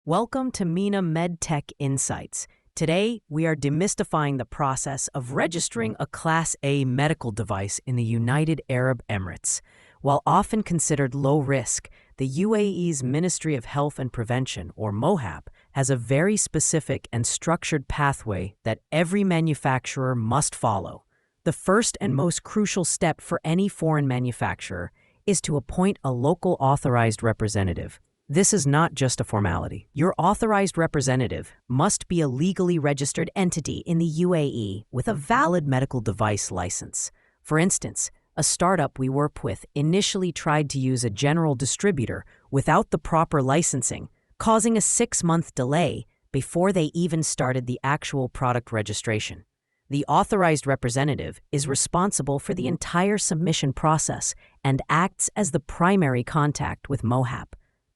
Welcome to MENA MedTech Insights. Today, we are demystifying the process of registering a Class A medical device in the United Arab Emirates. While often considered low risk, the UAE's Ministry of Health and Prevention, or MOHAP, has a very specific and structured pathway that every manufacturer must follow. The first and most crucial step for any foreign manufacturer is to appoint a local authorized representative. This is not just a formality. Your authorized representative must be a legally registered entity in the UAE with a valid medical device license. For instance, a startup we work with initially tried to use a general distributor without the proper licensing, causing a 6-month delay before they even started the actual product registration. The authorized representative is responsible for the entire submission process and acts as the primary contact with MOHAP.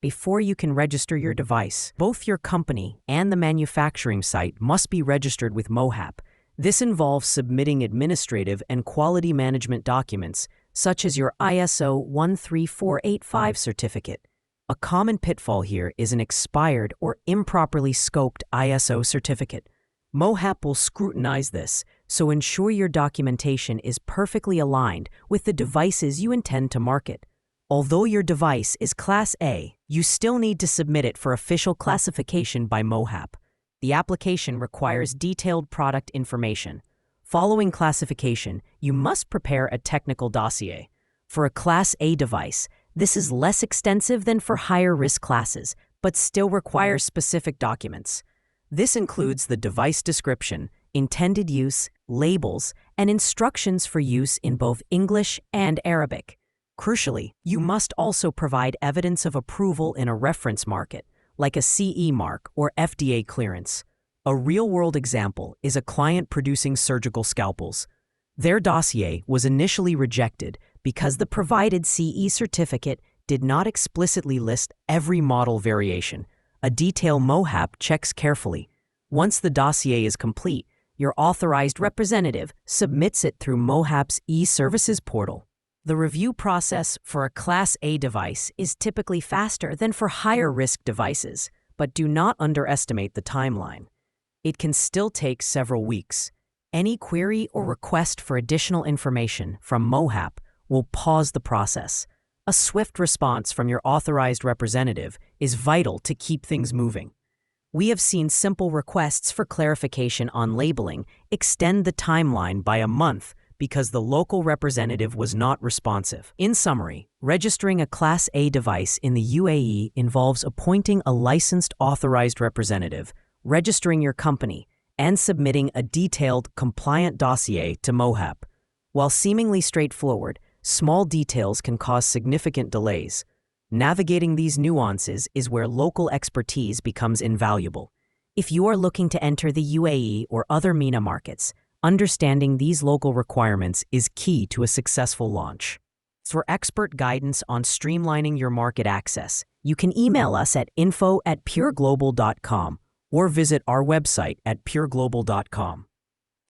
Before you can register your device, both your company and the manufacturing site must be registered with MOHAP. This involves submitting administrative and quality management documents, such as your ISO 13485 certificate. A common pitfall here is an expired or improperly scoped ISO certificate. MOHAP will scrutinize this, so ensure your documentation is perfectly aligned with the devices you intend to market. Although your device is Class A, you still need to submit it for official classification by MOHAP. The application requires detailed product information. Following classification, you must prepare a technical dossier. For a Class A device, this is less extensive than for higher risk classes, but still requires specific documents. This includes the device description, intended use, labels, and instructions for use in both English and Arabic. Crucially, you must also provide evidence of approval in a reference market, like a CE mark or FDA clearance. A real-world example is a client producing surgical scalpels. Their dossier was initially rejected because the provided CE certificate did not explicitly list every model variation, a detail MOHAP checks carefully. Once the dossier is complete, your authorized representative submits it through MOHAP's e-services portal. The review process for a Class A device is typically faster than for higher-risk devices, but do not underestimate the timeline. It can still take several weeks. Any query or request for additional information from MOHAP will pause the process. A swift response from your authorized representative is vital to keep things moving. We have seen simple requests for clarification on labeling extend the timeline by a month because the local representative was not responsive. In summary, registering a Class A device in the UAE involves appointing a licensed authorized representative, registering your company, and submitting a detailed, compliant dossier to MOHAP. While seemingly straightforward, small details can cause significant delays. Navigating these nuances is where local expertise becomes invaluable. If you are looking to enter the UAE or other MENA markets, understanding these local requirements is key to a successful launch. For expert guidance on streamlining your market access, you can email us at info@pureglobal.com or visit our website at pureglobal.com.